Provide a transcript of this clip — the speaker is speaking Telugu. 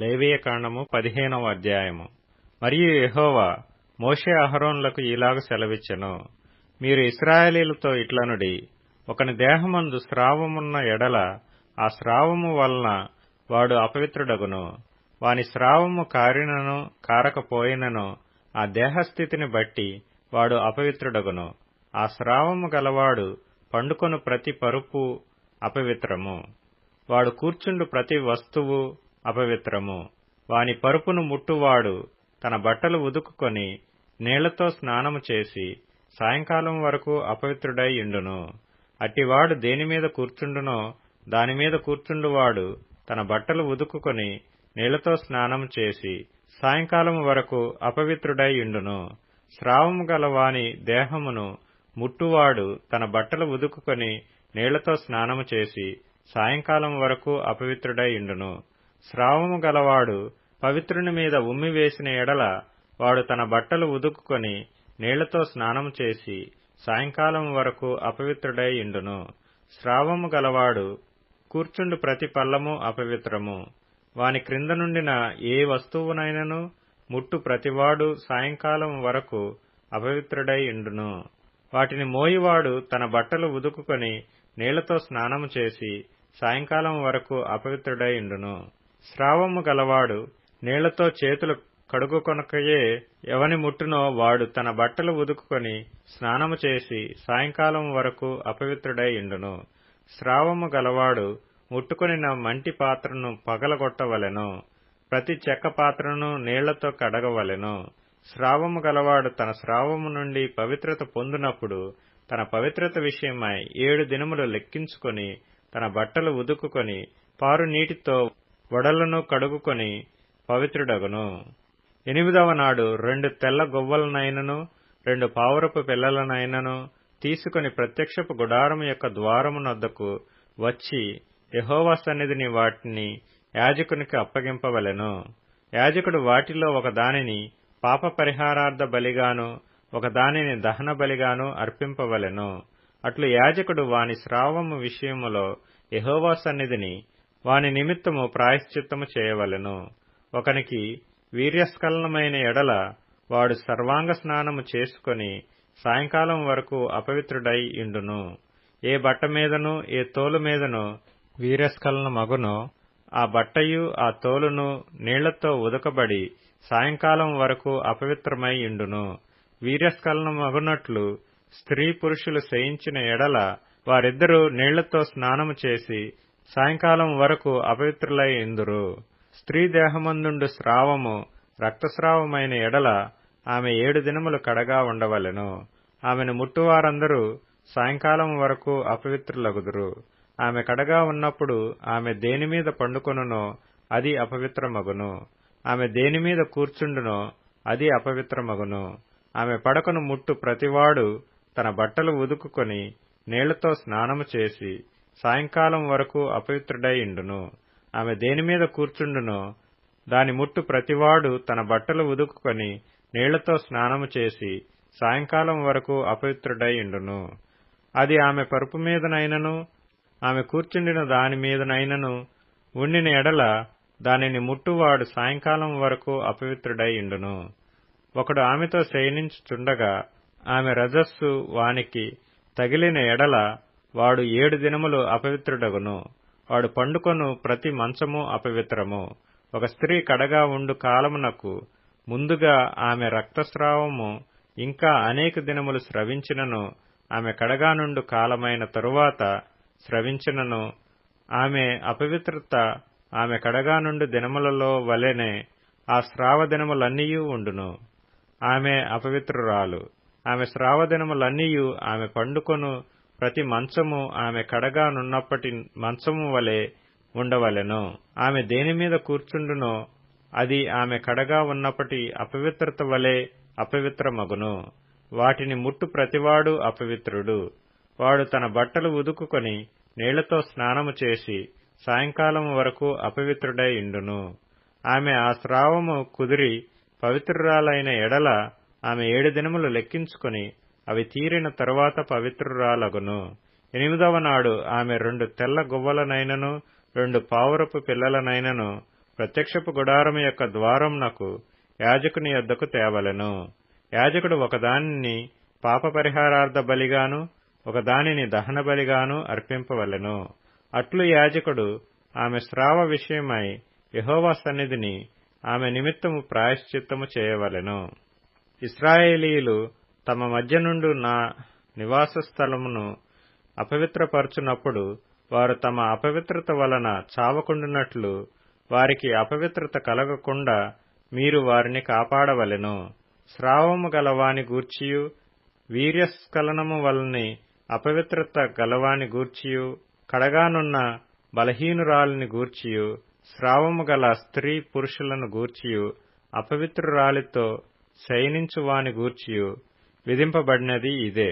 లేవియకాండము 15వ అధ్యాయము. మరియు యెహోవా మోషే అహరోనులకు ఈలాగు సెలవిచ్చెను. మీరు ఇశ్రాయేలీయులతో ఇట్లనుడి, ఒకని దేహమందు స్రావమున్న ఎడల ఆ స్రావము వలన వాడు అపవిత్రుడగును. వాని స్రావము కారినను కారకపోయినను ఆ దేహస్థితిని బట్టి వాడు అపవిత్రుడగును. ఆ స్రావము గలవాడు పండుకొను ప్రతి పరుపు అపవిత్రము. వాడు కూర్చుండు ప్రతి వస్తువు అపవిత్రము. వాని పరుపును ముట్టువాడు తన బట్టలు ఉదుకుకొని నీళ్లతో స్నానము చేసి సాయంకాలం వరకు అపవిత్రుడై యుండును. అట్టివాడు దేనిమీద కూర్చుండునో దానిమీద కూర్చుండువాడు తన బట్టలు ఉదుకుకొని నీళ్లతో స్నానము చేసి సాయంకాలం వరకు అపవిత్రుడై యుండును. స్రావము గల వాని దేహమును ముట్టువాడు తన బట్టలు ఉదుకుకొని నీళ్లతో స్నానము చేసి సాయంకాలం వరకు అపవిత్రుడై యుండును. స్రావము గలవాడు పవిత్రుని మీద ఉమ్మి వేసిన ఎడల వాడు తన బట్టలు ఉదుకుకొని నీళ్లతో స్నానము చేసి సాయంకాలం వరకు అపవిత్రుడై యుండును. స్రావము గలవాడు కూర్చుండు ప్రతి పల్లము అపవిత్రము. వాని క్రింద నుండిన ఏ వస్తువునైనను ముట్టు ప్రతివాడు సాయంకాలం వరకు అపవిత్రుడై యుండును. వాటిని మోయివాడు తన బట్టలు ఉదుకుకొని నీళ్లతో స్నానము చేసి సాయంకాలం వరకు అపవిత్రుడై యుండును. స్రావము గలవాడు నీళ్లతో చేతులు కడుగుకొనకయే ఎవని ముట్టునో వాడు తన బట్టలు ఉదుకుకొని స్నానము చేసి సాయంకాలం వరకు అపవిత్రుడై యుండును. స్రావము గలవాడు ముట్టుకొనిన మంటి పాత్రను పగలగొట్టవలెను. ప్రతి చెక్క పాత్రను నీళ్లతో కడగవలెను. స్రావము గలవాడు తన స్రావము నుండి పవిత్రత పొందునప్పుడు తన పవిత్రత విషయమై 7 దినములు లెక్కించుకొని తన బట్టలు ఉదుకుకొని పారు నీటితో వడలను కడుగుకొని పవిత్రుడగును. 8వ నాడు 2 తెల్ల గొవ్వలనైనను 2 పావురపు పిల్లలనైనను తీసుకొని ప్రత్యక్షపు గుడారము యొక్క ద్వారమునొద్దకు వచ్చి యెహోవా సన్నిధిని వాటిని యాజకునికి అప్పగింపవలెను. యాజకుడు వాటిలో ఒక దానిని పాప పరిహారార్థ బలిగాను ఒక దానిని దహన బలిగాను అర్పింపవలెను. అట్లు యాజకుడు వాని స్రావము విషయములో యెహోవా సన్నిధిని వాని నిమిత్తము ప్రాయశ్చిత్తము చేయవలెను. ఒకనికి వీర్యస్ఖలనమైన ఎడల వాడు సర్వాంగ స్నానము చేసుకొని సాయంకాలం వరకు అపవిత్రుడై యుండును. ఏ బట్ట మీదను ఏ తోలు మీదను వీర్యస్ఖలనమగునో ఆ బట్టయు ఆ తోలును నీళ్లతో ఉదకబడి సాయంకాలం వరకు అపవిత్రమై యుండును. వీర్యస్ఖలనమగునట్లు స్త్రీ పురుషులు శయించిన ఎడల వారిద్దరూ నీళ్లతో స్నానము చేసి సాయంకాలం వరకు అపవిత్రులై యుందురు. స్త్రీ దేహమందుండు స్రావము రక్తస్రావమైన ఎడల ఆమె 7 దినములు కడగా ఉండవలెను. ఆమెను ముట్టువారందరూ సాయంకాలం వరకు అపవిత్రులగుదురు. ఆమె కడగా ఉన్నప్పుడు ఆమె దేనిమీద పండుకొనునో అది అపవిత్రమగును. ఆమె దేనిమీద కూర్చుండునో అది అపవిత్రమగును. ఆమె పడకను ముట్టు ప్రతివాడు తన బట్టలు ఉదుకుకొని నీళ్లతో స్నానము చేసి సాయంకాలం వరకు అపవిత్రుడై యుండును. ఆమె దేనిమీద కూర్చుండునో దాని ముట్టు ప్రతివాడు తన బట్టలు ఉదుకుకొని నీళ్లతో స్నానము చేసి సాయంకాలం వరకు అపవిత్రుడై యుండును. అది ఆమె పరుపు మీదనైనను ఆమె కూర్చుండిన దాని మీదనైనను ఉండిన ఎడల దానిని ముట్టువాడు సాయంకాలం వరకు అపవిత్రుడై యుండును. ఒకడు ఆమెతో శయనించుచుండగా ఆమె రజస్సు వానికి తగిలిన ఎడల వాడు 7 దినములు అపవిత్రుడగును. వాడు పండుకొను ప్రతి మంచము అపవిత్రము. ఒక స్త్రీ కడగా ఉండు కాలమునకు ముందుగా ఆమె రక్తస్రావము ఇంకా అనేక దినములు స్రవించినను ఆమె కడగా నుండు కాలమైన తరువాత స్రవించినను ఆమె అపవిత్రత ఆమె కడగా నుండి దినములలో వలెనే ఆ స్రావ దినములన్నీయూ ఉండును. ఆమె అపవిత్రురాలు. ఆమె స్రావ దినములన్నీయూ ఆమె పండుకొను ప్రతి మంచము ఆమె కడగా నున్నప్పటి మంచము వలె ఉండవలెను. ఆమె దేనిమీద కూర్చుండునో అది ఆమె కడగా ఉన్నప్పటి అపవిత్రత వలె అపవిత్రమగును. వాటిని ముట్టు ప్రతివాడు అపవిత్రుడు. వాడు తన బట్టలు ఉదుకుకొని నీళ్లతో స్నానము చేసి సాయంకాలం వరకు అపవిత్రుడై యుండును. ఆమె ఆ స్రావము కుదిరి పవిత్రురాలైన ఎడల ఆమె 7 దినములు లెక్కించుకొని అవి తీరిన తరువాత పవిత్రురాలగును. 8వ నాడు ఆమె 2 తెల్ల గువ్వలనైనను 2 పావురపు పిల్లలనైనను ప్రత్యక్షపు గుడారము యొక్క ద్వారమునకు యాజకుని యొద్దకు తేవలెను. యాజకుడు ఒకదానిని పాపపరిహారార్థ బలిగాను ఒకదానిని దహన బలిగాను అర్పింపవలెను. అట్లు యాజకుడు ఆమె స్రావ విషయమై యెహోవా సన్నిధిని ఆమె నిమిత్తము ప్రాయశ్చిత్తము చేయవలెను. ఇశ్రాయేలీయులు తమ మధ్య నుండి నా నివాస స్థలమును అపవిత్రపరచునప్పుడు వారు తమ అపవిత్రత వలన చావకుండునట్లు వారికి అపవిత్రత కలగకుండా మీరు వారిని కాపాడవలెను. స్రావము గలవాని గూర్చియు వీర్యస్ఖలనము వలని అపవిత్రత గలవాని గూర్చియు కడగానున్న బలహీనురాలిని గూర్చియు స్రావము గల స్త్రీ పురుషులను గూర్చియు అపవిత్రురాలితో శయనించువాని గూర్చియు విధింపబడినది ఇదే.